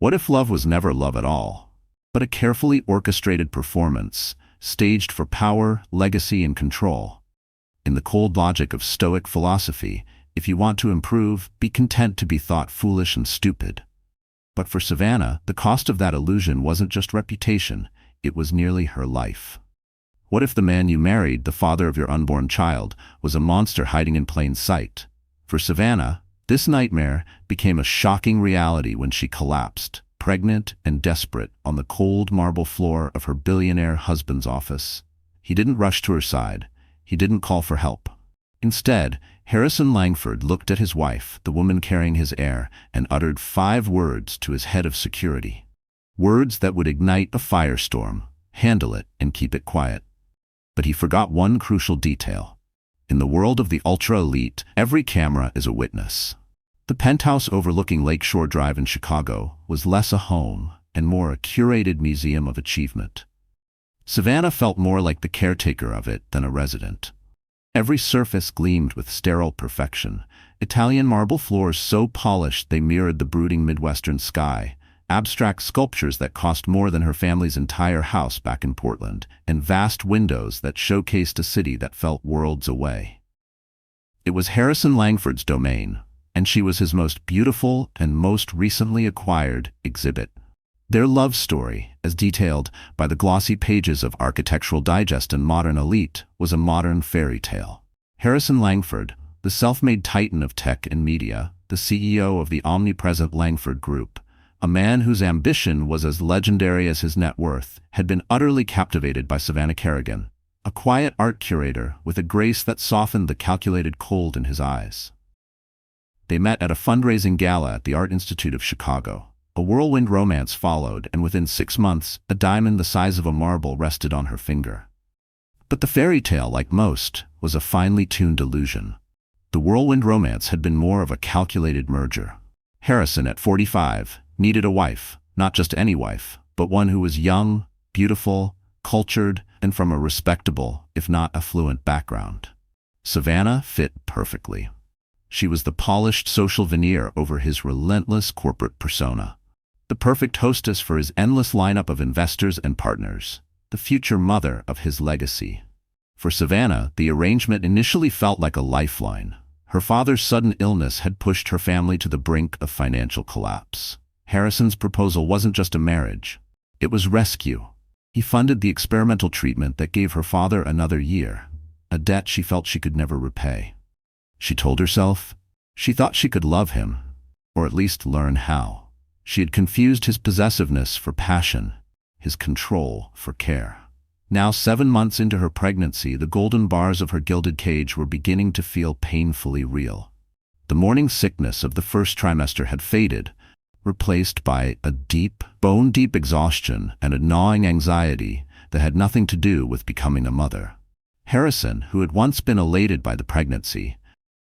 What if love was never love at all, but a carefully orchestrated performance, staged for power, legacy, and control? In the cold logic of Stoic philosophy, if you want to improve, be content to be thought foolish and stupid. But for Savannah, the cost of that illusion wasn't just reputation, it was nearly her life. What if the man you married, the father of your unborn child, was a monster hiding in plain sight? For Savannah, this nightmare became a shocking reality when she collapsed, pregnant and desperate, on the cold marble floor of her billionaire husband's office. He didn't rush to her side. He didn't call for help. Instead, Harrison Langford looked at his wife, the woman carrying his heir, and uttered 5 words to his head of security. Words that would ignite a firestorm: handle it and keep it quiet. But he forgot one crucial detail. In the world of the ultra-elite, every camera is a witness. The penthouse overlooking Lakeshore Drive in Chicago was less a home and more a curated museum of achievement. Savannah felt more like the caretaker of it than a resident. Every surface gleamed with sterile perfection. Italian marble floors so polished they mirrored the brooding Midwestern sky, abstract sculptures that cost more than her family's entire house back in Portland, and vast windows that showcased a city that felt worlds away. It was Harrison Langford's domain, and she was his most beautiful and most recently acquired exhibit. Their love story, as detailed by the glossy pages of Architectural Digest and Modern Elite, was a modern fairy tale. Harrison Langford, the self-made titan of tech and media, the CEO of the omnipresent Langford Group, a man whose ambition was as legendary as his net worth, had been utterly captivated by Savannah Kerrigan, a quiet art curator with a grace that softened the calculated cold in his eyes. They met at a fundraising gala at the Art Institute of Chicago. A whirlwind romance followed, and within 6 months, a diamond the size of a marble rested on her finger. But the fairy tale, like most, was a finely tuned illusion. The whirlwind romance had been more of a calculated merger. Harrison, at 45, needed a wife, not just any wife, but one who was young, beautiful, cultured, and from a respectable, if not affluent, background. Savannah fit perfectly. She was the polished social veneer over his relentless corporate persona, the perfect hostess for his endless lineup of investors and partners, the future mother of his legacy. For Savannah, the arrangement initially felt like a lifeline. Her father's sudden illness had pushed her family to the brink of financial collapse. Harrison's proposal wasn't just a marriage, it was rescue. He funded the experimental treatment that gave her father another year, a debt she felt she could never repay. She told herself she thought she could love him, or at least learn how. She had confused his possessiveness for passion, his control for care. Now, 7 months into her pregnancy, the golden bars of her gilded cage were beginning to feel painfully real. The morning sickness of the first trimester had faded, replaced by a deep, bone-deep exhaustion and a gnawing anxiety that had nothing to do with becoming a mother. Harrison, who had once been elated by the pregnancy,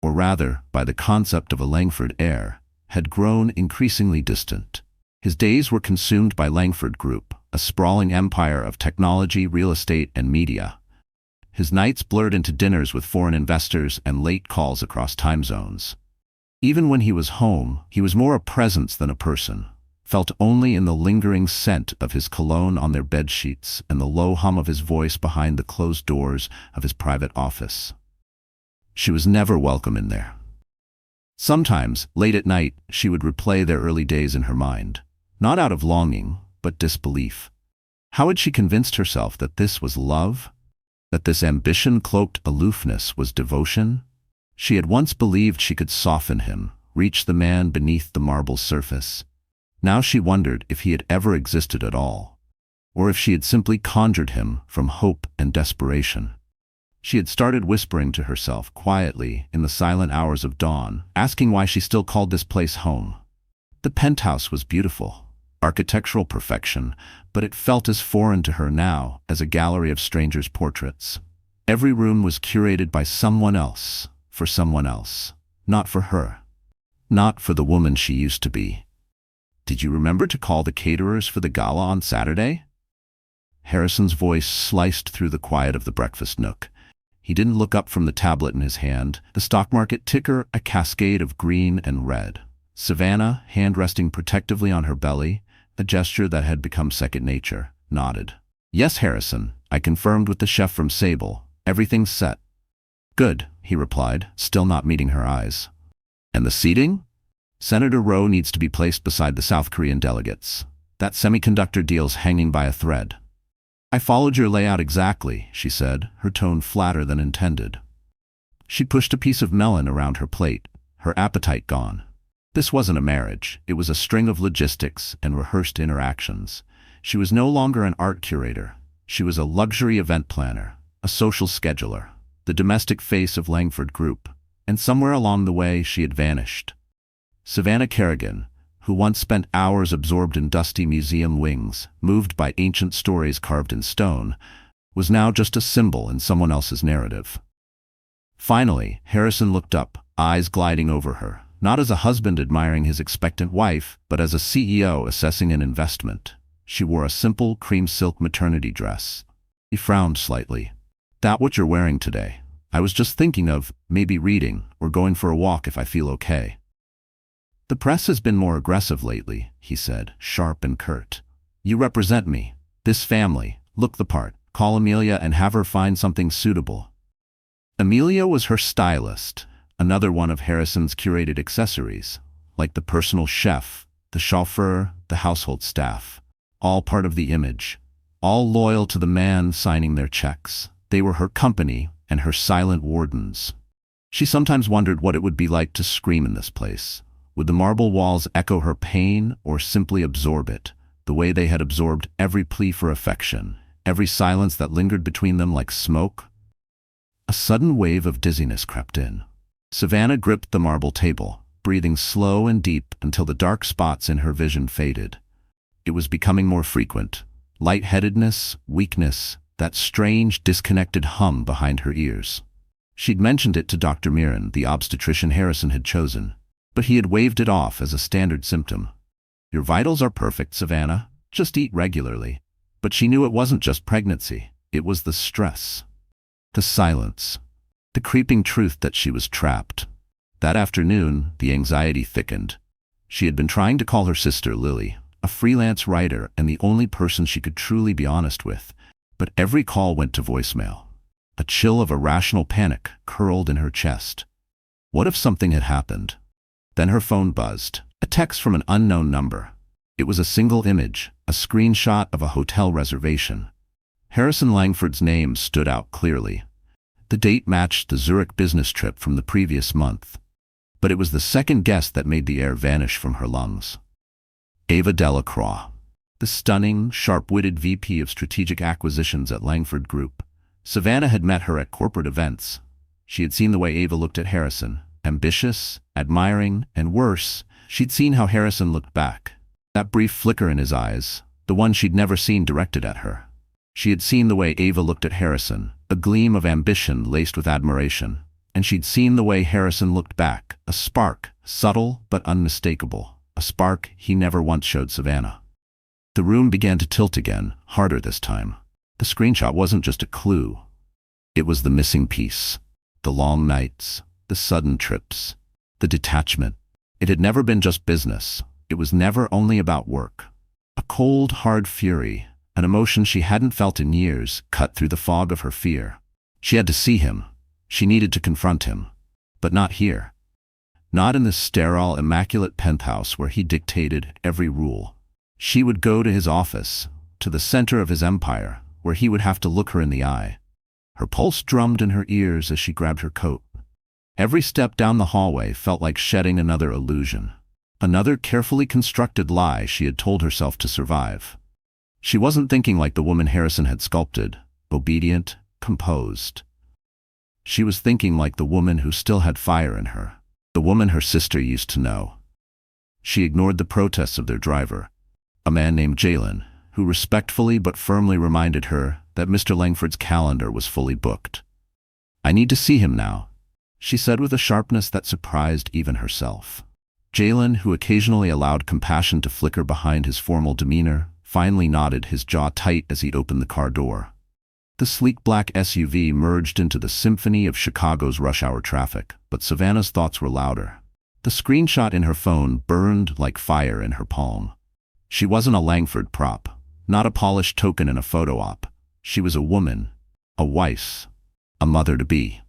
or rather by the concept of a Langford heir, had grown increasingly distant. His days were consumed by Langford Group, a sprawling empire of technology, real estate, and media. His nights blurred into dinners with foreign investors and late calls across time zones. Even when he was home, he was more a presence than a person, felt only in the lingering scent of his cologne on their bedsheets and the low hum of his voice behind the closed doors of his private office. She was never welcome in there. Sometimes, late at night, she would replay their early days in her mind, not out of longing, but disbelief. How had she convinced herself that this was love? That this ambition-cloaked aloofness was devotion? She had once believed she could soften him, reach the man beneath the marble surface. Now she wondered if he had ever existed at all, or if she had simply conjured him from hope and desperation. She had started whispering to herself quietly in the silent hours of dawn, asking why she still called this place home. The penthouse was beautiful, architectural perfection, but it felt as foreign to her now as a gallery of strangers' portraits. Every room was curated by someone else, for someone else, not for her, not for the woman she used to be. "Did you remember to call the caterers for the gala on Saturday?" Harrison's voice sliced through the quiet of the breakfast nook. He didn't look up from the tablet in his hand, the stock market ticker a cascade of green and red. Savannah, hand resting protectively on her belly, a gesture that had become second nature, nodded. "Yes, Harrison, I confirmed with the chef from Sable. Everything's set." "Good," he replied, still not meeting her eyes. "And the seating?" "Senator Rowe needs to be placed beside the South Korean delegates. That semiconductor deal's hanging by a thread." "I followed your layout exactly," she said, her tone flatter than intended. She pushed a piece of melon around her plate, her appetite gone. This wasn't a marriage, it was a string of logistics and rehearsed interactions. She was no longer an art curator. She was a luxury event planner, a social scheduler, the domestic face of Langford Group, and somewhere along the way she had vanished. Savannah Kerrigan, who once spent hours absorbed in dusty museum wings, moved by ancient stories carved in stone, was now just a symbol in someone else's narrative. Finally, Harrison looked up, eyes gliding over her, not as a husband admiring his expectant wife, but as a CEO assessing an investment. She wore a simple cream silk maternity dress. He frowned slightly. "That what you're wearing today? I was just thinking of maybe reading or going for a walk if I feel okay." "The press has been more aggressive lately," he said, sharp and curt. "You represent me, this family, look the part, call Amelia and have her find something suitable." Amelia was her stylist, another one of Harrison's curated accessories, like the personal chef, the chauffeur, the household staff, all part of the image, all loyal to the man signing their checks. They were her company and her silent wardens. She sometimes wondered what it would be like to scream in this place. Would the marble walls echo her pain or simply absorb it, the way they had absorbed every plea for affection, every silence that lingered between them like smoke? A sudden wave of dizziness crept in. Savannah gripped the marble table, breathing slow and deep until the dark spots in her vision faded. It was becoming more frequent. Lightheadedness, weakness, that strange, disconnected hum behind her ears. She'd mentioned it to Dr. Mirren, the obstetrician Harrison had chosen, but he had waved it off as a standard symptom. "Your vitals are perfect, Savannah. Just eat regularly." But she knew it wasn't just pregnancy. It was the stress. The silence. The creeping truth that she was trapped. That afternoon, the anxiety thickened. She had been trying to call her sister Lily, a freelance writer and the only person she could truly be honest with, but every call went to voicemail. A chill of irrational panic curled in her chest. What if something had happened? Then her phone buzzed, a text from an unknown number. It was a single image, a screenshot of a hotel reservation. Harrison Langford's name stood out clearly. The date matched the Zurich business trip from the previous month. But it was the second guess that made the air vanish from her lungs. Ava Delacroix, the stunning, sharp-witted VP of Strategic Acquisitions at Langford Group. Savannah had met her at corporate events. She had seen the way Ava looked at Harrison, ambitious, admiring, and worse, she'd seen how Harrison looked back. That brief flicker in his eyes, the one she'd never seen directed at her. She had seen the way Ava looked at Harrison, a gleam of ambition laced with admiration, and she'd seen the way Harrison looked back, a spark, subtle but unmistakable, a spark he never once showed Savannah. The room began to tilt again, harder this time. The screenshot wasn't just a clue. It was the missing piece. The long nights, the sudden trips, the detachment. It had never been just business. It was never only about work. A cold, hard fury, an emotion she hadn't felt in years, cut through the fog of her fear. She had to see him. She needed to confront him. But not here. Not in this sterile, immaculate penthouse where he dictated every rule. She would go to his office, to the center of his empire, where he would have to look her in the eye. Her pulse drummed in her ears as she grabbed her coat. Every step down the hallway felt like shedding another illusion. Another carefully constructed lie she had told herself to survive. She wasn't thinking like the woman Harrison had sculpted, obedient, composed. She was thinking like the woman who still had fire in her, the woman her sister used to know. She ignored the protests of their driver, a man named Jalen, who respectfully but firmly reminded her that Mr. Langford's calendar was fully booked. "I need to see him now," she said with a sharpness that surprised even herself. Jalen, who occasionally allowed compassion to flicker behind his formal demeanor, finally nodded, his jaw tight as he opened the car door. The sleek black SUV merged into the symphony of Chicago's rush-hour traffic, but Savannah's thoughts were louder. The screenshot in her phone burned like fire in her palm. She wasn't a Langford prop, not a polished token in a photo op. She was a woman, a wife, a mother-to-be.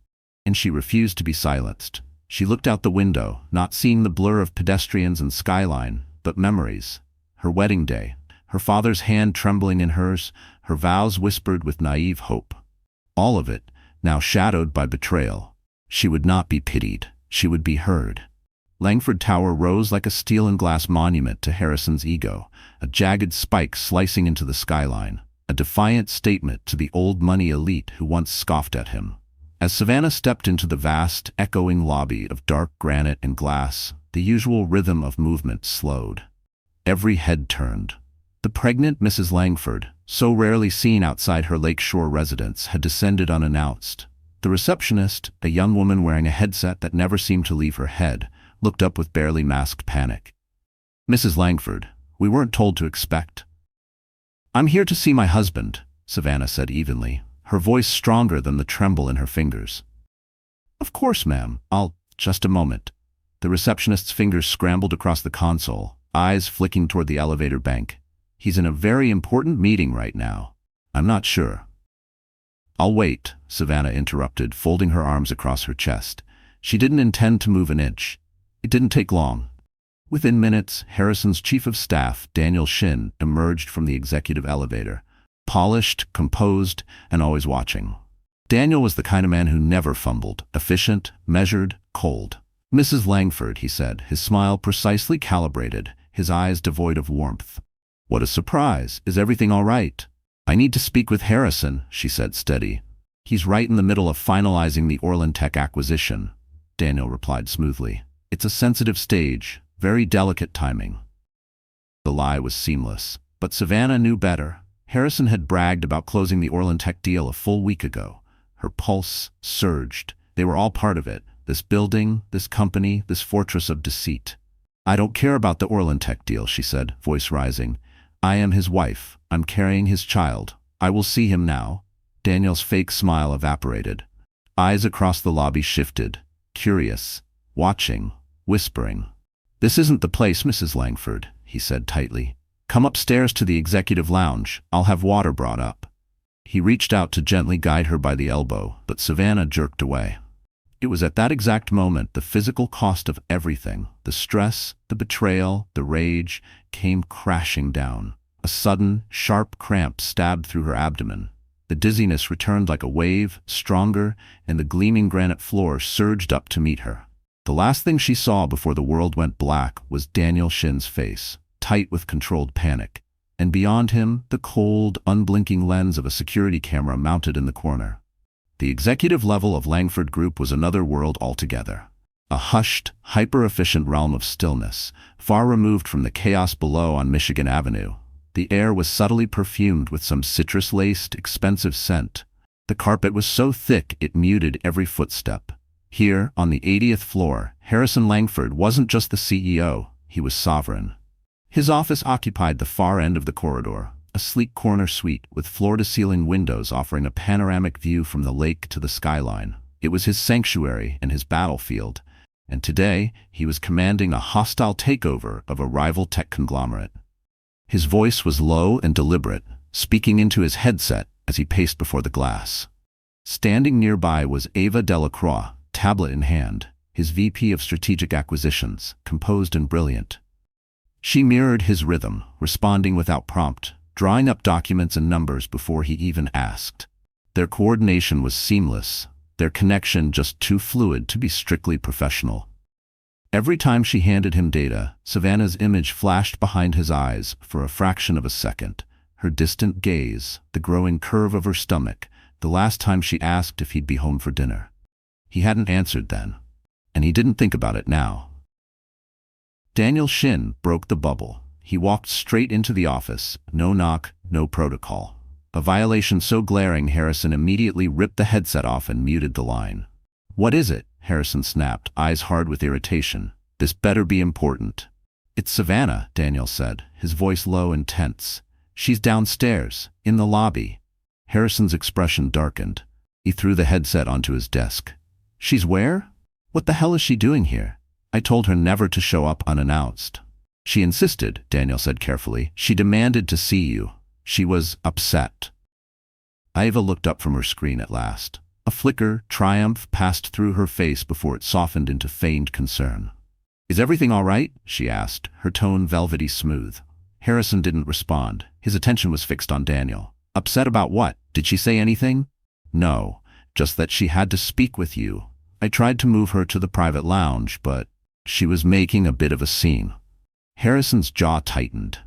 And she refused to be silenced. She looked out the window, not seeing the blur of pedestrians and skyline, but memories. Her wedding day, her father's hand trembling in hers, her vows whispered with naive hope. All of it, now shadowed by betrayal. She would not be pitied. She would be heard. Langford Tower rose like a steel and glass monument to Harrison's ego, a jagged spike slicing into the skyline, a defiant statement to the old money elite who once scoffed at him. As Savannah stepped into the vast, echoing lobby of dark granite and glass, the usual rhythm of movement slowed. Every head turned. The pregnant Mrs. Langford, so rarely seen outside her lakeshore residence, had descended unannounced. The receptionist, a young woman wearing a headset that never seemed to leave her head, looked up with barely masked panic. "Mrs. Langford, we weren't told to expect." "I'm here to see my husband," Savannah said evenly, her voice stronger than the tremble in her fingers. "Of course, ma'am. Just a moment." The receptionist's fingers scrambled across the console, eyes flicking toward the elevator bank. "He's in a very important meeting right now. I'm not sure." "I'll wait," Savannah interrupted, folding her arms across her chest. She didn't intend to move an inch. It didn't take long. Within minutes, Harrison's chief of staff, Daniel Shin, emerged from the executive elevator, polished, composed, and always watching. Daniel was the kind of man who never fumbled, efficient, measured, cold. "Mrs. Langford," he said, his smile precisely calibrated, his eyes devoid of warmth. "What a surprise. Is everything all right?" "I need to speak with Harrison," she said, steady. "He's right in the middle of finalizing the Orland Tech acquisition," Daniel replied smoothly. "It's a sensitive stage, very delicate timing." The lie was seamless, but Savannah knew better. Harrison had bragged about closing the Orland Tech deal a full week ago. Her pulse surged. They were all part of it. This building, this company, this fortress of deceit. "I don't care about the Orland Tech deal," she said, voice rising. "I am his wife. I'm carrying his child. I will see him now." Daniel's fake smile evaporated. Eyes across the lobby shifted, curious, watching, whispering. "This isn't the place, Mrs. Langford," he said tightly. "Come upstairs to the executive lounge. I'll have water brought up." He reached out to gently guide her by the elbow, but Savannah jerked away. It was at that exact moment the physical cost of everything, the stress, the betrayal, the rage, came crashing down. A sudden, sharp cramp stabbed through her abdomen. The dizziness returned like a wave, stronger, and the gleaming granite floor surged up to meet her. The last thing she saw before the world went black was Daniel Shin's face, tight with controlled panic, and beyond him, the cold, unblinking lens of a security camera mounted in the corner. The executive level of Langford Group was another world altogether. A hushed, hyper-efficient realm of stillness, far removed from the chaos below on Michigan Avenue. The air was subtly perfumed with some citrus-laced, expensive scent. The carpet was so thick it muted every footstep. Here, on the 80th floor, Harrison Langford wasn't just the CEO, he was sovereign. His office occupied the far end of the corridor, a sleek corner suite with floor-to-ceiling windows offering a panoramic view from the lake to the skyline. It was his sanctuary and his battlefield, and today he was commanding a hostile takeover of a rival tech conglomerate. His voice was low and deliberate, speaking into his headset as he paced before the glass. Standing nearby was Ava Delacroix, tablet in hand, his VP of Strategic Acquisitions, composed and brilliant. She mirrored his rhythm, responding without prompt, drawing up documents and numbers before he even asked. Their coordination was seamless, their connection just too fluid to be strictly professional. Every time she handed him data, Savannah's image flashed behind his eyes for a fraction of a second. Her distant gaze, the growing curve of her stomach, the last time she asked if he'd be home for dinner. He hadn't answered then, and he didn't think about it now. Daniel Shin broke the bubble. He walked straight into the office, no knock, no protocol. A violation so glaring Harrison immediately ripped the headset off and muted the line. "What is it?" Harrison snapped, eyes hard with irritation. "This better be important." "It's Savannah," Daniel said, his voice low and tense. "She's downstairs, in the lobby." Harrison's expression darkened. He threw the headset onto his desk. "She's where? What the hell is she doing here?" I told her never to show up unannounced. She insisted, Daniel said carefully. She demanded to see you. She was upset. Ava looked up from her screen at last. A flicker, triumph passed through her face before it softened into feigned concern. Is everything all right? She asked, her tone velvety smooth. Harrison didn't respond. His attention was fixed on Daniel. Upset about what? Did she say anything? No, just that she had to speak with you. I tried to move her to the private lounge, but she was making a bit of a scene. Harrison's jaw tightened.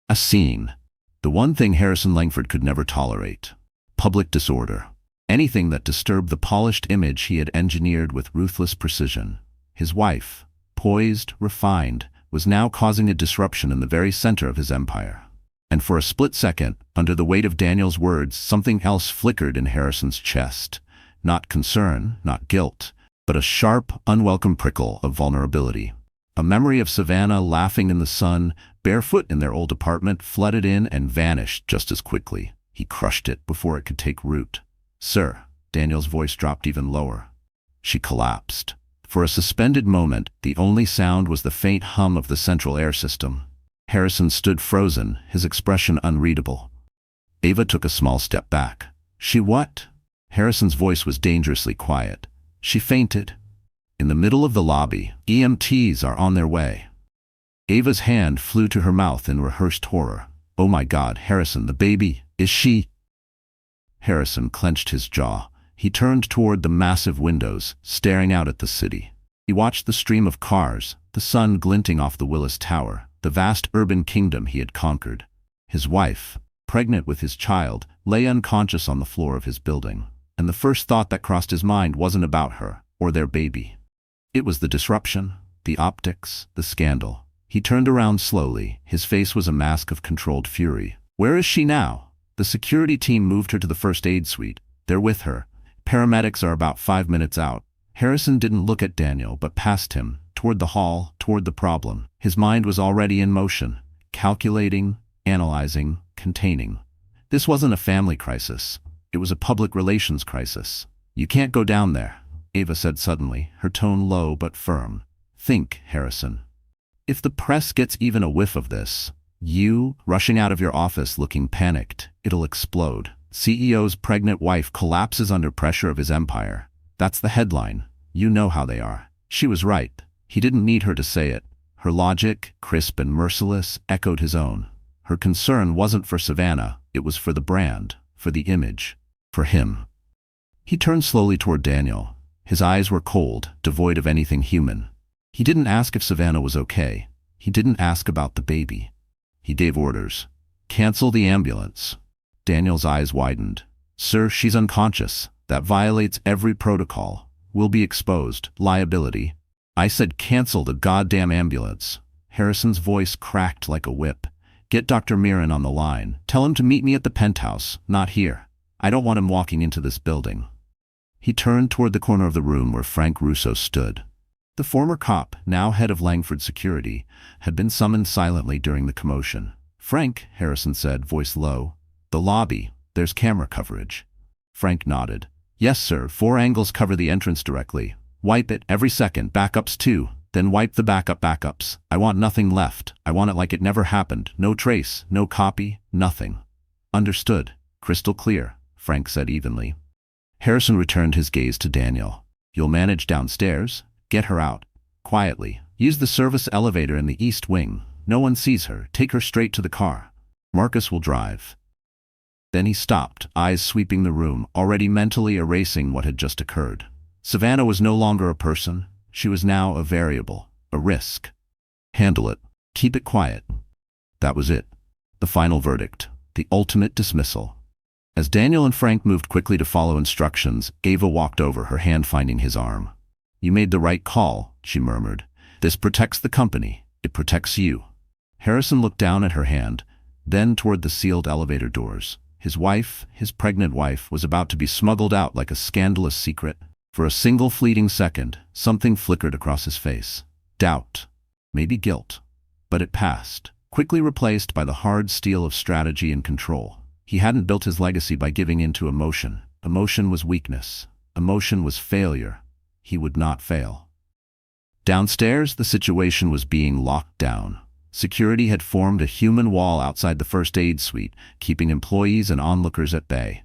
A scene. The one thing Harrison Langford could never tolerate. Public disorder. Anything that disturbed the polished image he had engineered with ruthless precision. His wife, poised, refined, was now causing a disruption in the very center of his empire. And for a split second, under the weight of Daniel's words, something else flickered in Harrison's chest. Not concern, not guilt, but a sharp, unwelcome prickle of vulnerability. A memory of Savannah laughing in the sun, barefoot in their old apartment, flooded in and vanished just as quickly. He crushed it before it could take root. Sir, Daniel's voice dropped even lower. She collapsed. For a suspended moment, the only sound was the faint hum of the central air system. Harrison stood frozen, his expression unreadable. Ava took a small step back. She what? Harrison's voice was dangerously quiet. She fainted. In the middle of the lobby, EMTs are on their way. Ava's hand flew to her mouth in rehearsed horror. Oh my God, Harrison, the baby, is she? Harrison clenched his jaw. He turned toward the massive windows, staring out at the city. He watched the stream of cars, the sun glinting off the Willis Tower, the vast urban kingdom he had conquered. His wife, pregnant with his child, lay unconscious on the floor of his building. And the first thought that crossed his mind wasn't about her, or their baby. It was the disruption, the optics, the scandal. He turned around slowly. His face was a mask of controlled fury. Where is she now? The security team moved her to the first aid suite. They're with her. Paramedics are about 5 minutes out. Harrison didn't look at Daniel, but past him, toward the hall, toward the problem. His mind was already in motion, calculating, analyzing, containing. This wasn't a family crisis. It was a public relations crisis. You can't go down there, Ava said suddenly, her tone low but firm. Think, Harrison. If the press gets even a whiff of this, you, rushing out of your office looking panicked, it'll explode. CEO's pregnant wife collapses under pressure of his empire. That's the headline. You know how they are. She was right. He didn't need her to say it. Her logic, crisp and merciless, echoed his own. Her concern wasn't for Savannah. It was for the brand, for the image, for him. He turned slowly toward Daniel. His eyes were cold, devoid of anything human. He didn't ask if Savannah was okay. He didn't ask about the baby. He gave orders. Cancel the ambulance. Daniel's eyes widened. Sir, she's unconscious. That violates every protocol. We'll be exposed. Liability. I said cancel the goddamn ambulance. Harrison's voice cracked like a whip. Get Dr. Mirren on the line. Tell him to meet me at the penthouse, not here. I don't want him walking into this building. He turned toward the corner of the room where Frank Russo stood. The former cop, now head of Langford Security, had been summoned silently during the commotion. Frank, Harrison said, voice low. The lobby. There's camera coverage. Frank nodded. Yes, sir. 4 angles cover the entrance directly. Wipe it every second. Backups too. Then wipe the backups. I want nothing left. I want it like it never happened. No trace, no copy, nothing. Understood. Crystal clear, Frank said evenly. Harrison returned his gaze to Daniel. You'll manage downstairs? Get her out. Quietly. Use the service elevator in the east wing. No one sees her. Take her straight to the car. Marcus will drive. Then he stopped, eyes sweeping the room, already mentally erasing what had just occurred. Savannah was no longer a person. She was now a variable, a risk. Handle it. Keep it quiet. That was it. The final verdict. The ultimate dismissal. As Daniel and Frank moved quickly to follow instructions, Ava walked over, her hand finding his arm. You made the right call, she murmured. This protects the company. It protects you. Harrison looked down at her hand, then toward the sealed elevator doors. His wife, his pregnant wife, was about to be smuggled out like a scandalous secret. For a single fleeting second, something flickered across his face. Doubt. Maybe guilt. But it passed, quickly replaced by the hard steel of strategy and control. He hadn't built his legacy by giving in to emotion. Emotion was weakness. Emotion was failure. He would not fail. Downstairs, the situation was being locked down. Security had formed a human wall outside the first aid suite, keeping employees and onlookers at bay.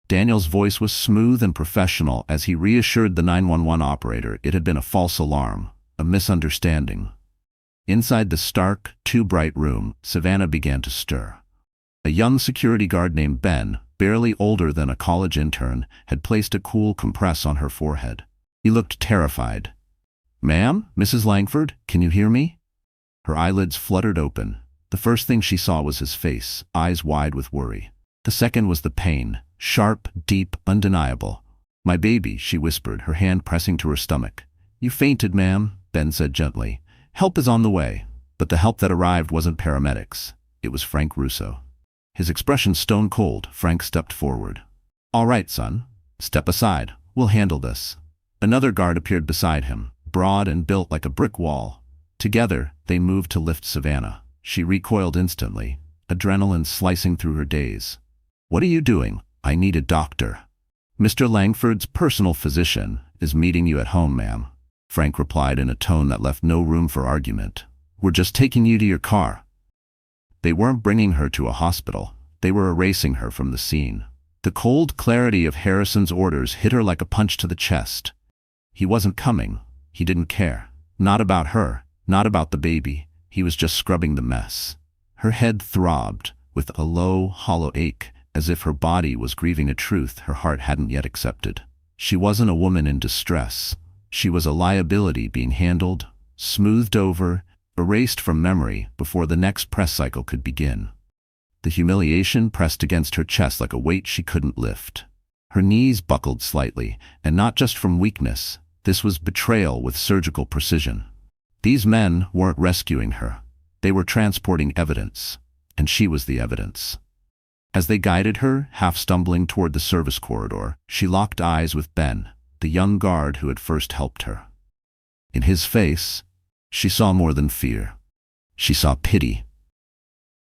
Daniel's voice was smooth and professional as he reassured the 911 operator it had been a false alarm, a misunderstanding. Inside the stark, too-bright room, Savannah began to stir. A young security guard named Ben, barely older than a college intern, had placed a cool compress on her forehead. He looked terrified. "Ma'am, Mrs. Langford, can you hear me?" Her eyelids fluttered open. The first thing she saw was his face, eyes wide with worry. The second was the pain, sharp, deep, undeniable. "My baby," she whispered, her hand pressing to her stomach. "You fainted, ma'am," Ben said gently. "Help is on the way." But the help that arrived wasn't paramedics. It was Frank Russo. His expression stone cold, Frank stepped forward. "All right, son. Step aside. We'll handle this." Another guard appeared beside him, broad and built like a brick wall. Together, they moved to lift Savannah. She recoiled instantly, adrenaline slicing through her days. "What are you doing?" "I need a doctor." "Mr. Langford's personal physician is meeting you at home, ma'am," Frank replied in a tone that left no room for argument. "We're just taking you to your car." They weren't bringing her to a hospital. They were erasing her from the scene. The cold clarity of Harrison's orders hit her like a punch to the chest. He wasn't coming. He didn't care. Not about her, not about the baby. He was just scrubbing the mess. Her head throbbed with a low, hollow ache, as if her body was grieving a truth her heart hadn't yet accepted. She wasn't a woman in distress. She was a liability being handled, smoothed over, erased from memory before the next press cycle could begin. The humiliation pressed against her chest like a weight she couldn't lift. Her knees buckled slightly, and not just from weakness. This was betrayal with surgical precision. These men weren't rescuing her. They were transporting evidence, and she was the evidence. As they guided her, half stumbling toward the service corridor, she locked eyes with Ben, the young guard who had first helped her. In his face, she saw more than fear. She saw pity.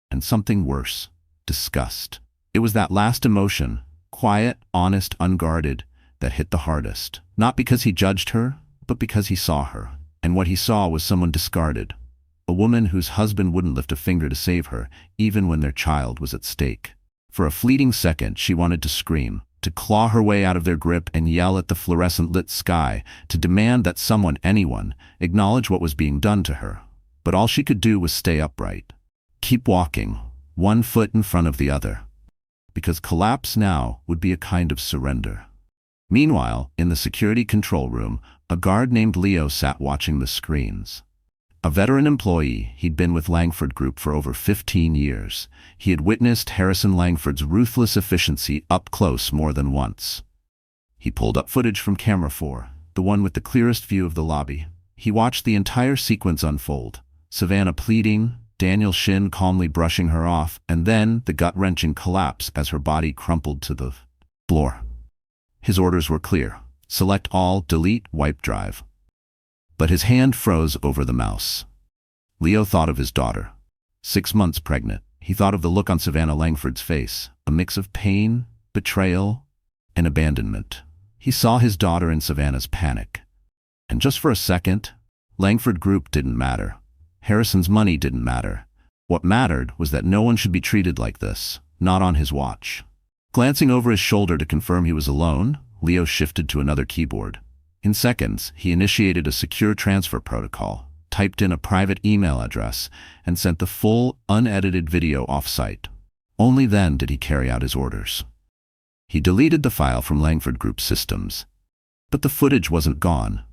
And something worse, disgust. It was that last emotion, quiet, honest, unguarded, that hit the hardest. Not because he judged her, but because he saw her. And what he saw was someone discarded. A woman whose husband wouldn't lift a finger to save her, even when their child was at stake. For a fleeting second, she wanted to scream, to claw her way out of their grip and yell at the fluorescent-lit sky, to demand that someone, anyone, acknowledge what was being done to her. But all she could do was stay upright. Keep walking, one foot in front of the other. Because collapse now would be a kind of surrender. Meanwhile, in the security control room, a guard named Leo sat watching the screens. A veteran employee, he'd been with Langford Group for over 15 years. He had witnessed Harrison Langford's ruthless efficiency up close more than once. He pulled up footage from camera 4, the one with the clearest view of the lobby. He watched the entire sequence unfold. Savannah pleading, Daniel Shin calmly brushing her off, and then the gut-wrenching collapse as her body crumpled to the floor. His orders were clear. Select all, delete, wipe drive. But his hand froze over the mouse. Leo thought of his daughter. 6 months pregnant. He thought of the look on Savannah Langford's face, a mix of pain, betrayal, and abandonment. He saw his daughter in Savannah's panic. And just for a second, Langford Group didn't matter. Harrison's money didn't matter. What mattered was that no one should be treated like this, not on his watch. Glancing over his shoulder to confirm he was alone, Leo shifted to another keyboard. In seconds, he initiated a secure transfer protocol, typed in a private email address, and sent the full, unedited video off-site. Only then did he carry out his orders. He deleted the file from Langford Group systems. But the footage wasn't gone.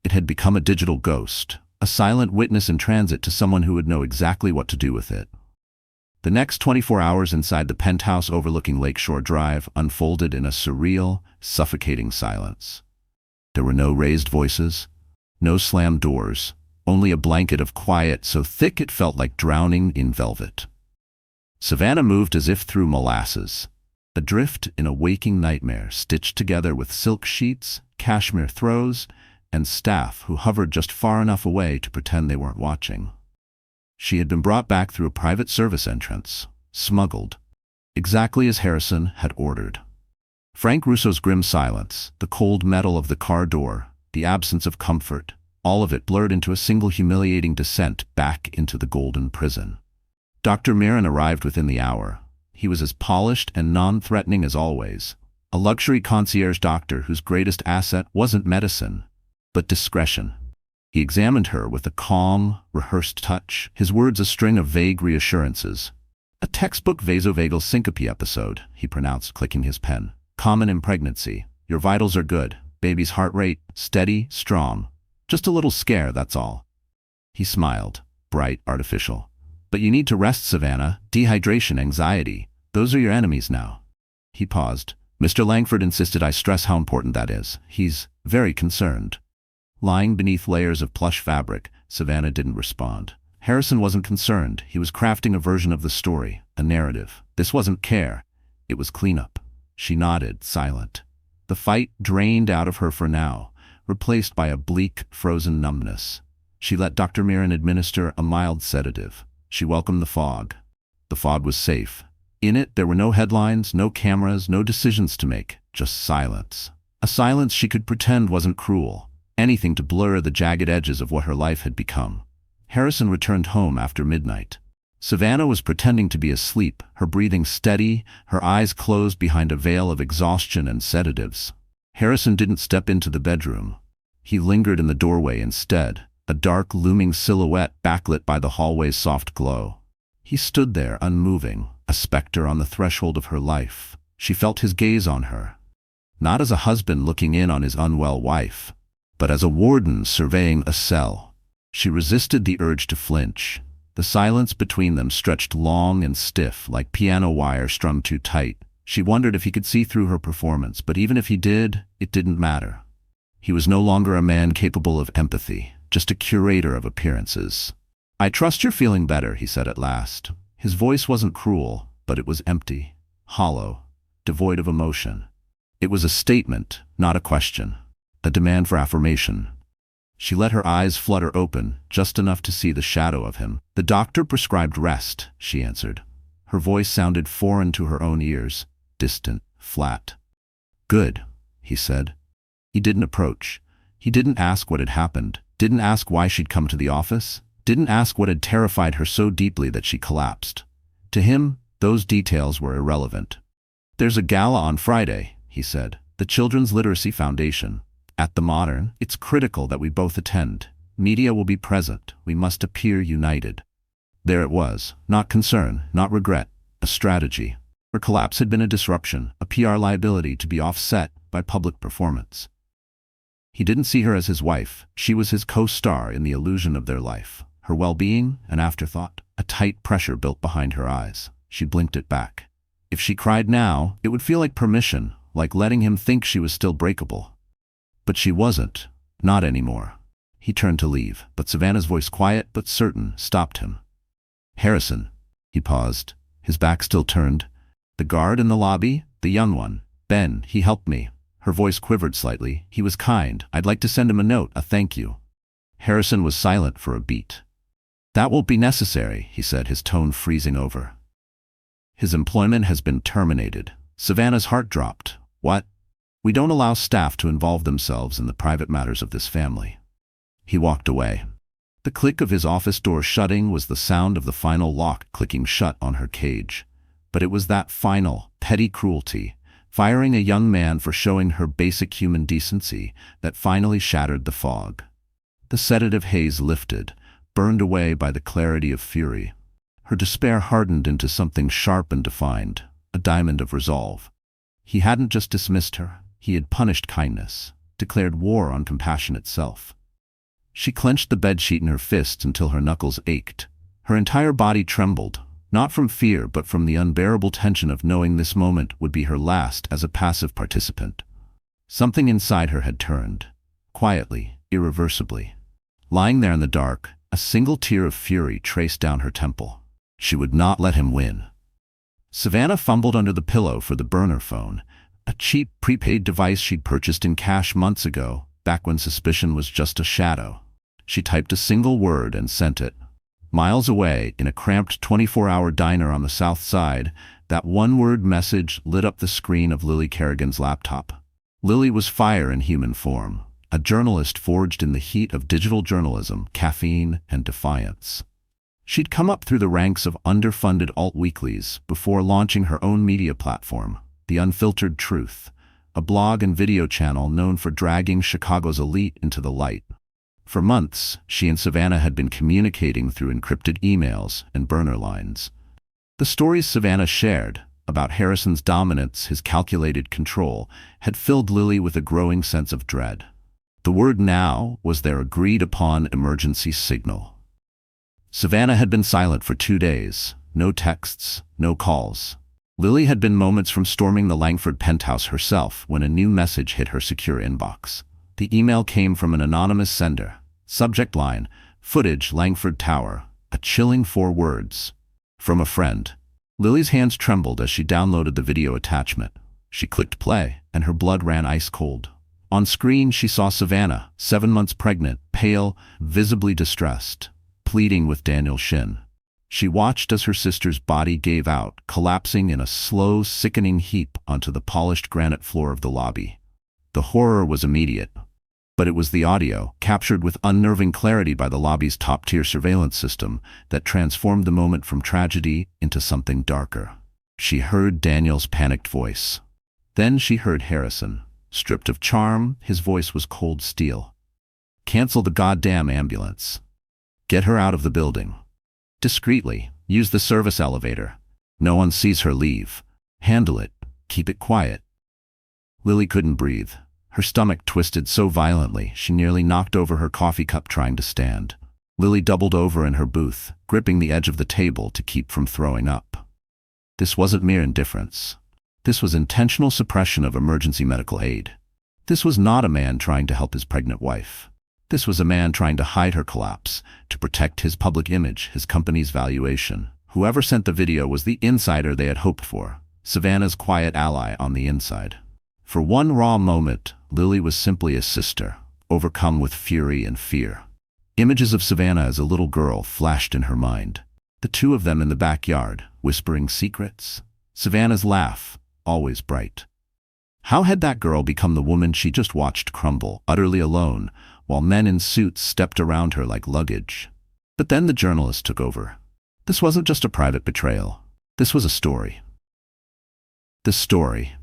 It had become a digital ghost, a silent witness in transit to someone who would know exactly what to do with it. The next 24 hours inside the penthouse overlooking Lakeshore Drive unfolded in a surreal, suffocating silence. There were no raised voices, no slammed doors, only a blanket of quiet so thick it felt like drowning in velvet. Savannah moved as if through molasses, adrift in a waking nightmare stitched together with silk sheets, cashmere throws, and staff who hovered just far enough away to pretend they weren't watching. She had been brought back through a private service entrance, smuggled, exactly as Harrison had ordered. Frank Russo's grim silence, the cold metal of the car door, the absence of comfort, all of it blurred into a single humiliating descent back into the golden prison. Dr. Mirren arrived within the hour. He was as polished and non-threatening as always, a luxury concierge doctor whose greatest asset wasn't medicine, but discretion. He examined her with a calm, rehearsed touch, his words a string of vague reassurances. "A textbook vasovagal syncope episode," he pronounced, clicking his pen. "Common in pregnancy. Your vitals are good. Baby's heart rate, steady, strong. Just a little scare, that's all." He smiled, bright, artificial. "But you need to rest, Savannah. Dehydration, anxiety. Those are your enemies now." He paused. "Mr. Langford insisted I stress how important that is. He's very concerned." Lying beneath layers of plush fabric, Savannah didn't respond. Harrison wasn't concerned. He was crafting a version of the story, a narrative. This wasn't care. It was cleanup. She nodded, silent. The fight drained out of her for now, replaced by a bleak, frozen numbness. She let Dr. Mirren administer a mild sedative. She welcomed the fog. The fog was safe. In it, there were no headlines, no cameras, no decisions to make, just silence. A silence she could pretend wasn't cruel. Anything to blur the jagged edges of what her life had become. Harrison returned home after midnight. Savannah was pretending to be asleep, her breathing steady, her eyes closed behind a veil of exhaustion and sedatives. Harrison didn't step into the bedroom. He lingered in the doorway instead, a dark, looming silhouette backlit by the hallway's soft glow. He stood there, unmoving, a specter on the threshold of her life. She felt his gaze on her. Not as a husband looking in on his unwell wife, but as a warden surveying a cell. She resisted the urge to flinch. The silence between them stretched long and stiff, like piano wire strung too tight. She wondered if he could see through her performance, but even if he did, it didn't matter. He was no longer a man capable of empathy, just a curator of appearances. "I trust you're feeling better," he said at last. His voice wasn't cruel, but it was empty, hollow, devoid of emotion. It was a statement, not a question, a demand for affirmation. She let her eyes flutter open, just enough to see the shadow of him. "The doctor prescribed rest," she answered. Her voice sounded foreign to her own ears, distant, flat. "Good," he said. He didn't approach. He didn't ask what had happened, didn't ask why she'd come to the office, didn't ask what had terrified her so deeply that she collapsed. To him, those details were irrelevant. "There's a gala on Friday," he said. "The Children's Literacy Foundation. At the Modern, it's critical that we both attend. Media will be present. We must appear united." There it was. Not concern, not regret. A strategy. Her collapse had been a disruption, a PR liability to be offset by public performance. He didn't see her as his wife. She was his co-star in the illusion of their life. Her well-being, an afterthought. A tight pressure built behind her eyes. She blinked it back. If she cried now, it would feel like permission, like letting him think she was still breakable. But she wasn't. Not anymore. He turned to leave, but Savannah's voice, quiet but certain, stopped him. "Harrison." He paused, his back still turned. "The guard in the lobby? The young one. Ben, he helped me." Her voice quivered slightly. "He was kind. I'd like to send him a note, a thank you." Harrison was silent for a beat. "That won't be necessary," he said, his tone freezing over. "His employment has been terminated." Savannah's heart dropped. "What?" "We don't allow staff to involve themselves in the private matters of this family." He walked away. The click of his office door shutting was the sound of the final lock clicking shut on her cage. But it was that final, petty cruelty, firing a young man for showing her basic human decency, that finally shattered the fog. The sedative haze lifted, burned away by the clarity of fury. Her despair hardened into something sharp and defined, a diamond of resolve. He hadn't just dismissed her. He had punished kindness, declared war on compassion itself. She clenched the bedsheet in her fists until her knuckles ached. Her entire body trembled, not from fear but from the unbearable tension of knowing this moment would be her last as a passive participant. Something inside her had turned, quietly, irreversibly. Lying there in the dark, a single tear of fury traced down her temple. She would not let him win. Savannah fumbled under the pillow for the burner phone, a cheap prepaid device she'd purchased in cash months ago, back when suspicion was just a shadow. She typed a single word and sent it. Miles away, in a cramped 24-hour diner on the south side, that one-word message lit up the screen of Lily Kerrigan's laptop. Lily was fire in human form, a journalist forged in the heat of digital journalism, caffeine, and defiance. She'd come up through the ranks of underfunded alt-weeklies before launching her own media platform, The Unfiltered Truth, a blog and video channel known for dragging Chicago's elite into the light. For months, she and Savannah had been communicating through encrypted emails and burner lines. The stories Savannah shared about Harrison's dominance, his calculated control, had filled Lily with a growing sense of dread. The word now was their agreed-upon emergency signal. Savannah had been silent for 2 days. No texts, no calls. Lily had been moments from storming the Langford penthouse herself when a new message hit her secure inbox. The email came from an anonymous sender. Subject line, "Footage, Langford Tower." A chilling 4 words. From a friend. Lily's hands trembled as she downloaded the video attachment. She clicked play, and her blood ran ice cold. On screen, she saw Savannah, 7 months pregnant, pale, visibly distressed, pleading with Daniel Shin. She watched as her sister's body gave out, collapsing in a slow, sickening heap onto the polished granite floor of the lobby. The horror was immediate, but it was the audio, captured with unnerving clarity by the lobby's top-tier surveillance system, that transformed the moment from tragedy into something darker. She heard Daniel's panicked voice. Then she heard Harrison. Stripped of charm, his voice was cold steel. "Cancel the goddamn ambulance. Get her out of the building. Discreetly, use the service elevator. No one sees her leave. Handle it. Keep it quiet." Lily couldn't breathe. Her stomach twisted so violently she nearly knocked over her coffee cup trying to stand. Lily doubled over in her booth, gripping the edge of the table to keep from throwing up. This wasn't mere indifference. This was intentional suppression of emergency medical aid. This was not a man trying to help his pregnant wife. This was a man trying to hide her collapse, to protect his public image, his company's valuation. Whoever sent the video was the insider they had hoped for, Savannah's quiet ally on the inside. For one raw moment, Lily was simply a sister, overcome with fury and fear. Images of Savannah as a little girl flashed in her mind. The two of them in the backyard, whispering secrets. Savannah's laugh, always bright. How had that girl become the woman she just watched crumble, utterly alone, while men in suits stepped around her like luggage? But then the journalist took over. This wasn't just a private betrayal. This was a story. The story.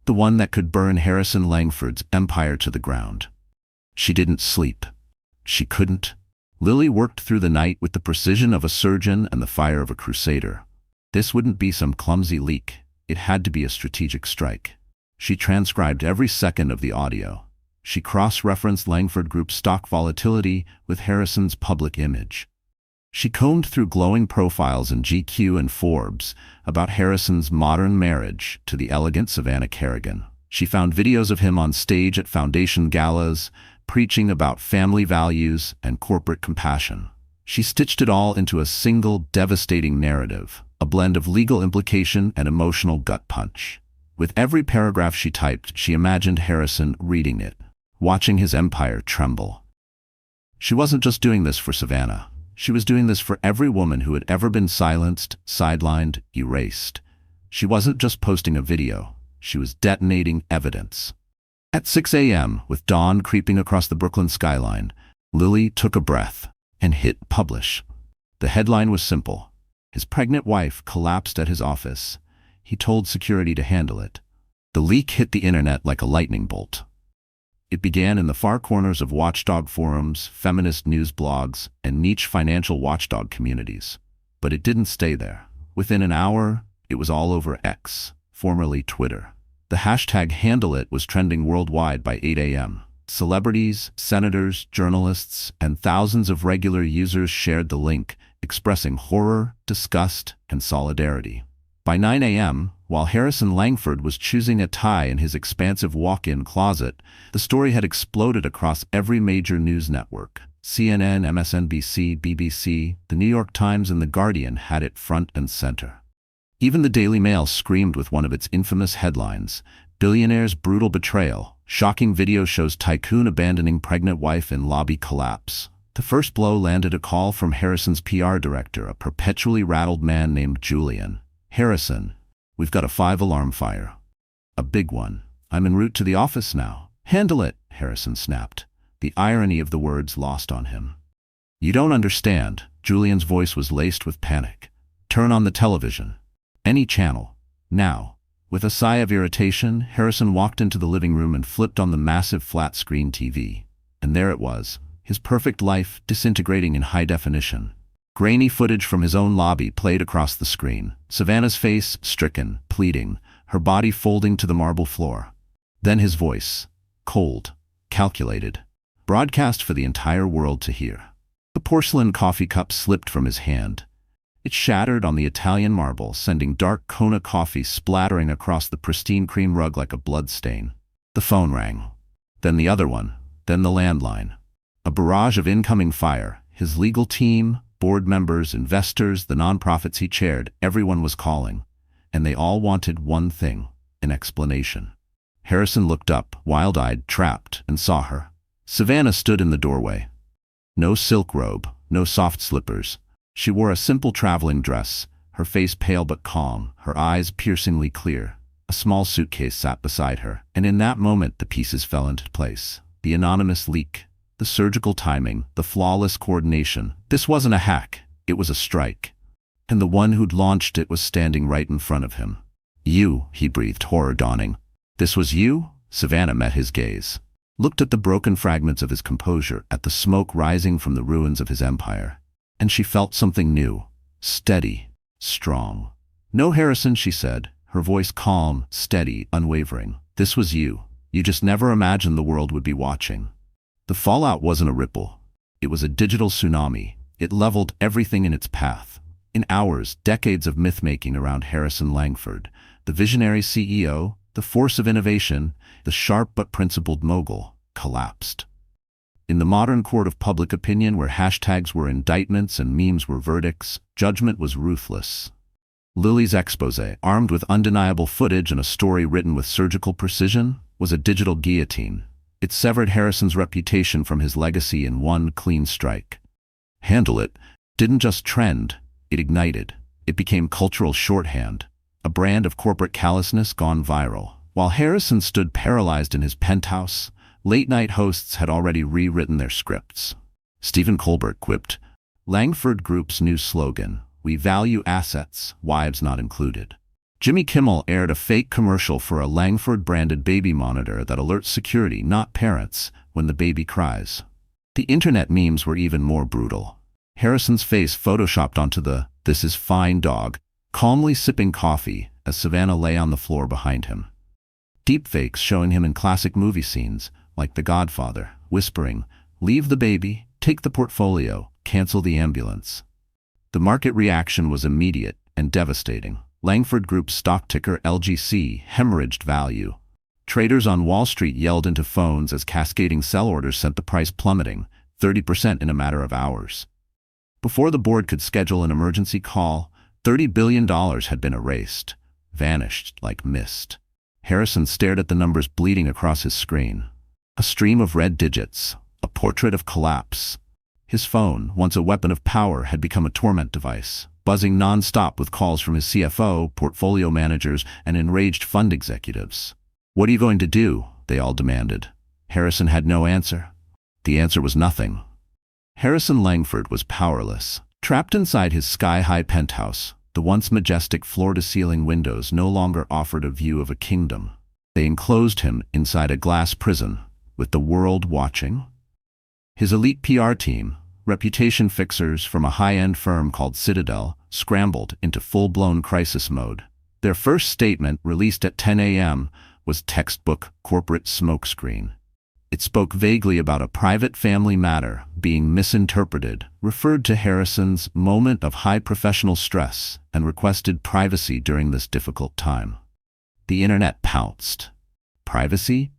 The one that could burn Harrison Langford's empire to the ground. She didn't sleep. She couldn't. Lily worked through the night with the precision of a surgeon and the fire of a crusader. This wouldn't be some clumsy leak. It had to be a strategic strike. She transcribed every second of the audio. She cross-referenced Langford Group's stock volatility with Harrison's public image. She combed through glowing profiles in GQ and Forbes about Harrison's modern marriage to the elegant Savannah Kerrigan. She found videos of him on stage at foundation galas, preaching about family values and corporate compassion. She stitched it all into a single devastating narrative, a blend of legal implication and emotional gut punch. With every paragraph she typed, she imagined Harrison reading it, watching his empire tremble. She wasn't just doing this for Savannah. She was doing this for every woman who had ever been silenced, sidelined, erased. She wasn't just posting a video. She was detonating evidence. At 6 a.m., with dawn creeping across the Brooklyn skyline, Lily took a breath and hit publish. The headline was simple. His pregnant wife collapsed at his office. He told security to handle it. The leak hit the internet like a lightning bolt. It began in the far corners of watchdog forums, feminist news blogs, and niche financial watchdog communities. But it didn't stay there. Within an hour, it was all over X, formerly Twitter. The hashtag Handle It was trending worldwide by 8 a.m. Celebrities, senators, journalists, and thousands of regular users shared the link, expressing horror, disgust, and solidarity. By 9 a.m., while Harrison Langford was choosing a tie in his expansive walk-in closet, the story had exploded across every major news network. CNN, MSNBC, BBC, The New York Times, and The Guardian had it front and center. Even the Daily Mail screamed with one of its infamous headlines, "Billionaire's Brutal Betrayal. Shocking video shows tycoon abandoning pregnant wife in lobby collapse." The first blow landed a call from Harrison's PR director, a perpetually rattled man named Julian. "Harrison, we've got a 5-alarm fire. A big one. I'm en route to the office now." "Handle it," Harrison snapped. the irony of the words lost on him. "You don't understand." Julian's voice was laced with panic. "Turn on the television. Any channel. Now." With a sigh of irritation, Harrison walked into the living room and flipped on the massive flat-screen TV. And there it was, his perfect life disintegrating in high definition. Grainy footage from his own lobby played across the screen. Savannah's face, stricken, pleading, her body folding to the marble floor. Then his voice, cold, calculated, broadcast for the entire world to hear. The porcelain coffee cup slipped from his hand. It shattered on the Italian marble, sending dark Kona coffee splattering across the pristine cream rug like a bloodstain. The phone rang. Then the other one. Then the landline. A barrage of incoming fire. His legal team, board members, investors, the nonprofits he chaired, everyone was calling. And they all wanted one thing, an explanation. Harrison looked up, wild-eyed, trapped, and saw her. Savannah stood in the doorway. No silk robe, no soft slippers. She wore a simple traveling dress, her face pale but calm, her eyes piercingly clear. A small suitcase sat beside her, and in that moment the pieces fell into place. The anonymous leak, the surgical timing, the flawless coordination. This wasn't a hack, it was a strike. And the one who'd launched it was standing right in front of him. "You," he breathed, horror dawning. "This was you?" Savannah met his gaze. Looked at the broken fragments of his composure, at the smoke rising from the ruins of his empire. And she felt something new, steady, strong. "No, Harrison," she said, her voice calm, steady, unwavering. "This was you. You just never imagined the world would be watching." The fallout wasn't a ripple. It was a digital tsunami. It leveled everything in its path. In hours, decades of myth-making around Harrison Langford, the visionary CEO, the force of innovation, the sharp but principled mogul, collapsed. In the modern court of public opinion, where hashtags were indictments and memes were verdicts, judgment was ruthless. Lily's exposé, armed with undeniable footage and a story written with surgical precision, was a digital guillotine. It severed Harrison's reputation from his legacy in one clean strike. Handle It didn't just trend, it ignited. It became cultural shorthand, a brand of corporate callousness gone viral. While Harrison stood paralyzed in his penthouse, late-night hosts had already rewritten their scripts. Stephen Colbert quipped, "Langford Group's new slogan, 'We value assets, wives not included.'" Jimmy Kimmel aired a fake commercial for a Langford-branded baby monitor that alerts security, not parents, when the baby cries. The internet memes were even more brutal. Harrison's face photoshopped onto the "This is fine" dog, calmly sipping coffee as Savannah lay on the floor behind him. Deepfakes showing him in classic movie scenes, like The Godfather, whispering, "Leave the baby, take the portfolio, cancel the ambulance." The market reaction was immediate and devastating. Langford Group's stock ticker LGC hemorrhaged value. Traders on Wall Street yelled into phones as cascading sell orders sent the price plummeting, 30% in a matter of hours. Before the board could schedule an emergency call, $30 billion had been erased, vanished like mist. Harrison stared at the numbers bleeding across his screen. A stream of red digits, a portrait of collapse. His phone, once a weapon of power, had become a torment device, buzzing non-stop with calls from his CFO, portfolio managers, and enraged fund executives. "What are you going to do?" they all demanded. Harrison had no answer. The answer was nothing. Harrison Langford was powerless. Trapped inside his sky-high penthouse, the once majestic floor-to-ceiling windows no longer offered a view of a kingdom. They enclosed him inside a glass prison, with the world watching. His elite PR team, reputation fixers from a high-end firm called Citadel, scrambled into full-blown crisis mode. Their first statement, released at 10 a.m., was textbook corporate smokescreen. It spoke vaguely about a private family matter being misinterpreted, referred to Harrison's moment of high professional stress, and requested privacy during this difficult time. The internet pounced. "Privacy?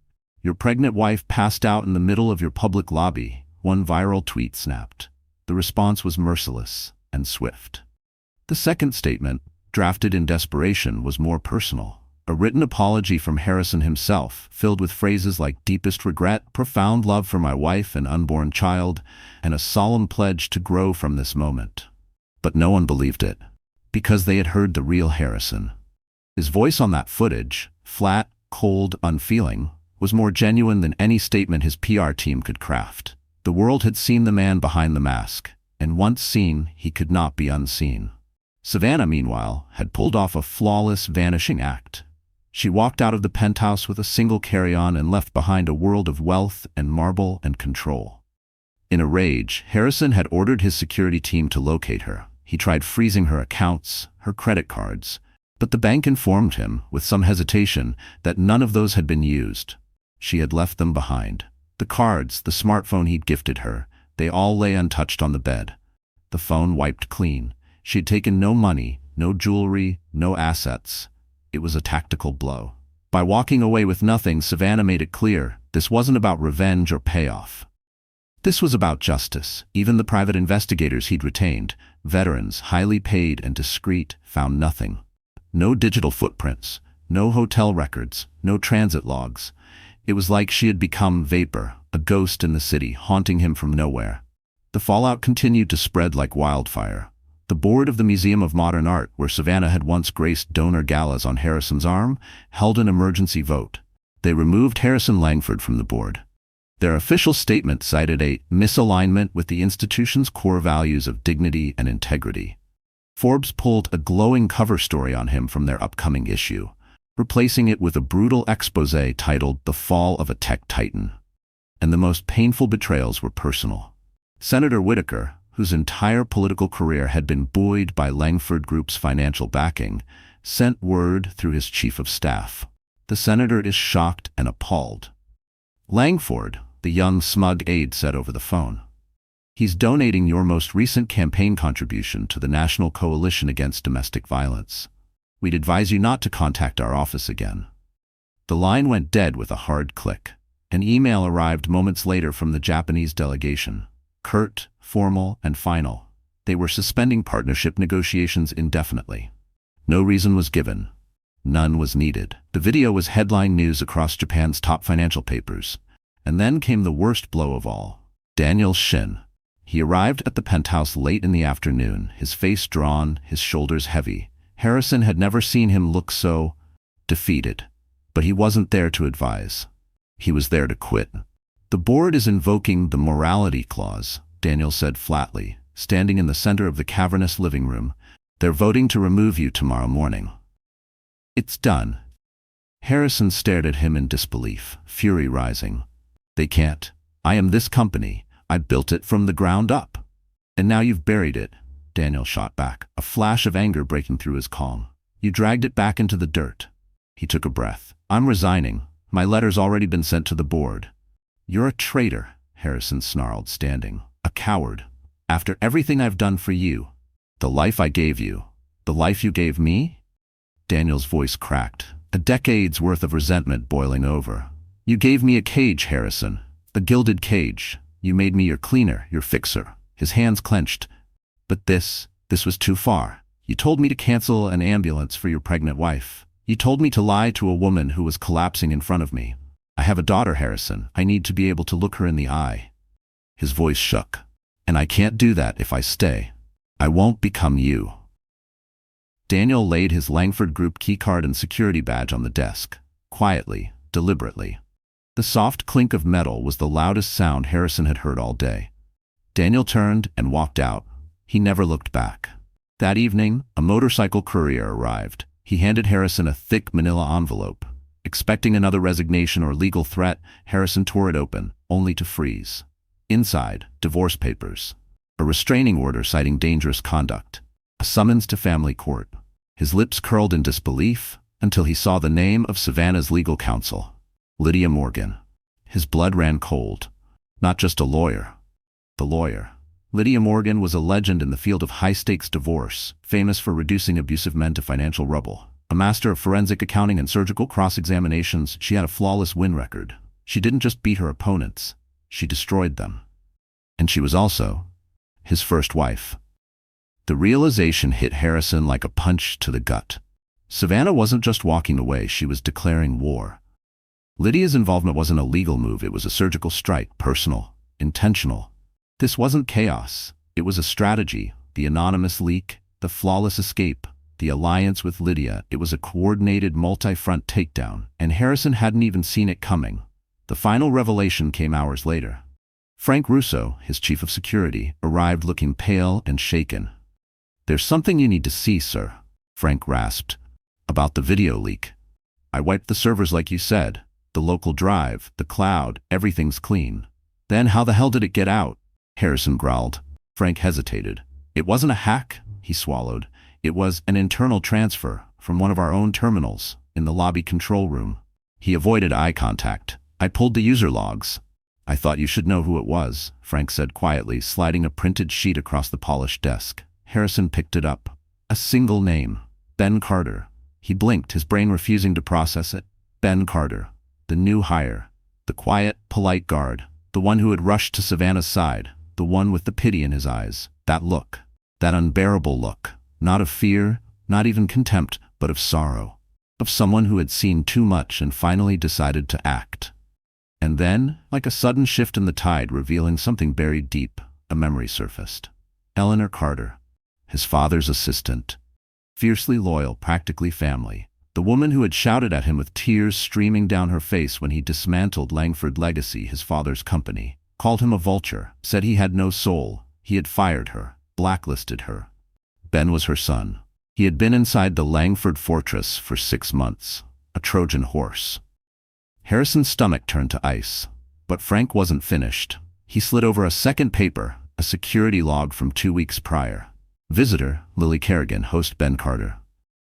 Your pregnant wife passed out in the middle of your public lobby," one viral tweet snapped. The response was merciless and swift. The second statement, drafted in desperation, was more personal. A written apology from Harrison himself, filled with phrases like "deepest regret," "profound love for my wife and unborn child," and a solemn pledge to grow from this moment. But no one believed it, because they had heard the real Harrison. His voice on that footage, flat, cold, unfeeling, was more genuine than any statement his PR team could craft. The world had seen the man behind the mask, and once seen, he could not be unseen. Savannah, meanwhile, had pulled off a flawless vanishing act. She walked out of the penthouse with a single carry-on and left behind a world of wealth and marble and control. In a rage, Harrison had ordered his security team to locate her. He tried freezing her accounts, her credit cards, but the bank informed him, with some hesitation, that none of those had been used. She had left them behind. The cards, the smartphone he'd gifted her, they all lay untouched on the bed. The phone wiped clean. She had taken no money, no jewelry, no assets. It was a tactical blow. By walking away with nothing, Savannah made it clear this wasn't about revenge or payoff. This was about justice. Even the private investigators he'd retained, veterans, highly paid and discreet, found nothing. No digital footprints, no hotel records, no transit logs. It was like she had become vapor, a ghost in the city, haunting him from nowhere. The fallout continued to spread like wildfire. The board of the Museum of Modern Art, where Savannah had once graced donor galas on Harrison's arm, held an emergency vote. They removed Harrison Langford from the board. Their official statement cited a misalignment with the institution's core values of dignity and integrity. Forbes pulled a glowing cover story on him from their upcoming issue, replacing it with a brutal exposé titled The Fall of a Tech Titan. And the most painful betrayals were personal. Senator Whitaker, whose entire political career had been buoyed by Langford Group's financial backing, sent word through his chief of staff. The senator is shocked and appalled. Langford, the young smug aide said over the phone. He's donating your most recent campaign contribution to the National Coalition Against Domestic Violence. We'd advise you not to contact our office again. The line went dead with a hard click. An email arrived moments later from the Japanese delegation. Curt, formal, and final. They were suspending partnership negotiations indefinitely. No reason was given. None was needed. The video was headline news across Japan's top financial papers. And then came the worst blow of all. Daniel Shin. He arrived at the penthouse late in the afternoon, his face drawn, his shoulders heavy. Harrison had never seen him look so defeated. But he wasn't there to advise. He was there to quit. The board is invoking the morality clause, Daniel said flatly, standing in the center of the cavernous living room. They're voting to remove you tomorrow morning. It's done. Harrison stared at him in disbelief, fury rising. They can't. I am this company. I built it from the ground up. And now you've buried it, Daniel shot back, a flash of anger breaking through his calm. You dragged it back into the dirt. He took a breath. I'm resigning. My letter's already been sent to the board. You're a traitor, Harrison snarled, standing. A coward. After everything I've done for you. The life I gave you. The life you gave me? Daniel's voice cracked, a decade's worth of resentment boiling over. You gave me a cage, Harrison. The gilded cage. You made me your cleaner, your fixer. His hands clenched. But this was too far. You told me to cancel an ambulance for your pregnant wife. You told me to lie to a woman who was collapsing in front of me. I have a daughter, Harrison. I need to be able to look her in the eye. His voice shook. And I can't do that if I stay. I won't become you. Daniel laid his Langford Group keycard and security badge on the desk, quietly, deliberately. The soft clink of metal was the loudest sound Harrison had heard all day. Daniel turned and walked out. He never looked back. That evening, a motorcycle courier arrived. He handed Harrison a thick manila envelope. Expecting another resignation or legal threat, Harrison tore it open, only to freeze. Inside, divorce papers. A restraining order citing dangerous conduct. A summons to family court. His lips curled in disbelief until he saw the name of Savannah's legal counsel. Lydia Morgan. His blood ran cold. Not just a lawyer. The lawyer. Lydia Morgan was a legend in the field of high-stakes divorce, famous for reducing abusive men to financial rubble. A master of forensic accounting and surgical cross-examinations, she had a flawless win record. She didn't just beat her opponents, she destroyed them. And she was also his first wife. The realization hit Harrison like a punch to the gut. Savannah wasn't just walking away, she was declaring war. Lydia's involvement wasn't a legal move, it was a surgical strike, personal, intentional. This wasn't chaos, it was a strategy. The anonymous leak, the flawless escape, the alliance with Lydia, it was a coordinated multi-front takedown, and Harrison hadn't even seen it coming. The final revelation came hours later. Frank Russo, his chief of security, arrived looking pale and shaken. "There's something you need to see, sir," Frank rasped. "About the video leak. I wiped the servers like you said. The local drive, the cloud, everything's clean." "Then how the hell did it get out?" Harrison growled. Frank hesitated. "It wasn't a hack," he swallowed. "It was an internal transfer from one of our own terminals in the lobby control room." He avoided eye contact. "I pulled the user logs." "I thought you should know who it was," Frank said quietly, sliding a printed sheet across the polished desk. Harrison picked it up. A single name. Ben Carter. He blinked, his brain refusing to process it. Ben Carter. The new hire. The quiet, polite guard. The one who had rushed to Savannah's side. The one with the pity in his eyes. That look. That unbearable look. Not of fear, not even contempt, but of sorrow. Of someone who had seen too much and finally decided to act. And then, like a sudden shift in the tide revealing something buried deep, a memory surfaced. Eleanor Carter. His father's assistant. Fiercely loyal, practically family. The woman who had shouted at him with tears streaming down her face when he dismantled Langford Legacy, his father's company. Called him a vulture, said he had no soul. He had fired her, blacklisted her. Ben was her son. He had been inside the Langford fortress for 6 months. A Trojan horse. Harrison's stomach turned to ice. But Frank wasn't finished. He slid over a second paper, a security log from 2 weeks prior. Visitor, Lily Kerrigan, host Ben Carter.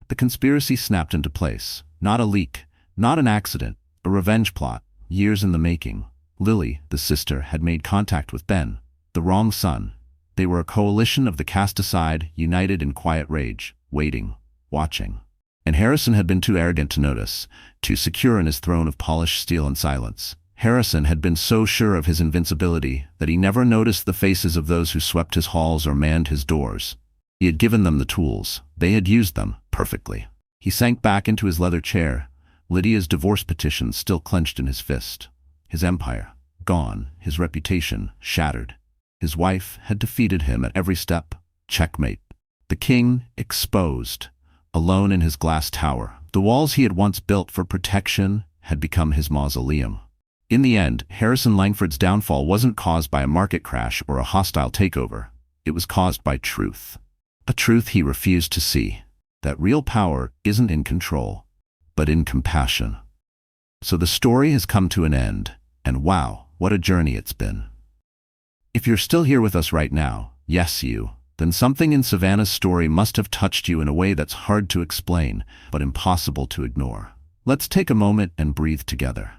The conspiracy snapped into place. Not a leak, not an accident, a revenge plot, years in the making. Lily, the sister, had made contact with Ben, the wrong son. They were a coalition of the cast aside, united in quiet rage, waiting, watching. And Harrison had been too arrogant to notice, too secure in his throne of polished steel and silence. Harrison had been so sure of his invincibility that he never noticed the faces of those who swept his halls or manned his doors. He had given them the tools. They had used them perfectly. He sank back into his leather chair, Lydia's divorce petition still clenched in his fist. His empire, gone, his reputation, shattered. His wife had defeated him at every step. Checkmate. The king, exposed, alone in his glass tower. The walls he had once built for protection had become his mausoleum. In the end, Harrison Langford's downfall wasn't caused by a market crash or a hostile takeover. It was caused by truth. A truth he refused to see. That real power isn't in control, but in compassion. So the story has come to an end, and wow, what a journey it's been. If you're still here with us right now, yes you, then something in Savannah's story must have touched you in a way that's hard to explain, but impossible to ignore. Let's take a moment and breathe together.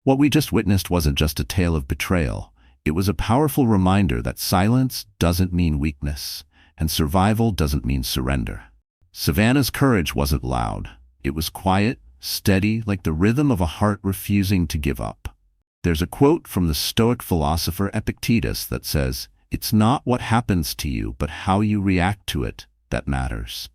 What we just witnessed wasn't just a tale of betrayal. It was a powerful reminder that silence doesn't mean weakness, and survival doesn't mean surrender. Savannah's courage wasn't loud. It was quiet, steady, like the rhythm of a heart refusing to give up. There's a quote from the Stoic philosopher Epictetus that says, "It's not what happens to you, but how you react to it that matters."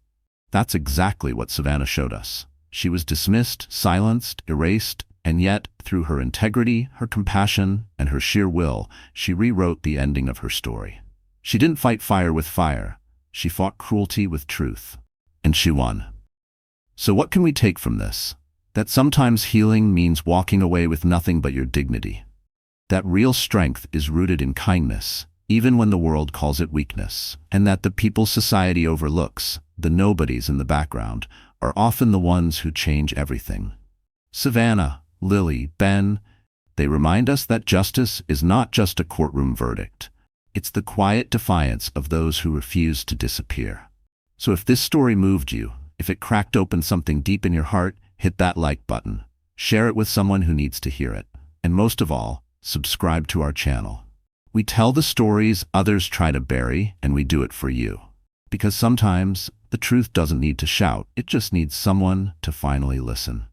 That's exactly what Savannah showed us. She was dismissed, silenced, erased, and yet, through her integrity, her compassion, and her sheer will, she rewrote the ending of her story. She didn't fight fire with fire. She fought cruelty with truth. And she won. So what can we take from this? That sometimes healing means walking away with nothing but your dignity. That real strength is rooted in kindness, even when the world calls it weakness. And that the people society overlooks, the nobodies in the background, are often the ones who change everything. Savannah, Lily, Ben, they remind us that justice is not just a courtroom verdict. It's the quiet defiance of those who refuse to disappear. So if this story moved you, if it cracked open something deep in your heart, hit that like button. Share it with someone who needs to hear it. And most of all, subscribe to our channel. We tell the stories others try to bury, and we do it for you. Because sometimes the truth doesn't need to shout, it just needs someone to finally listen.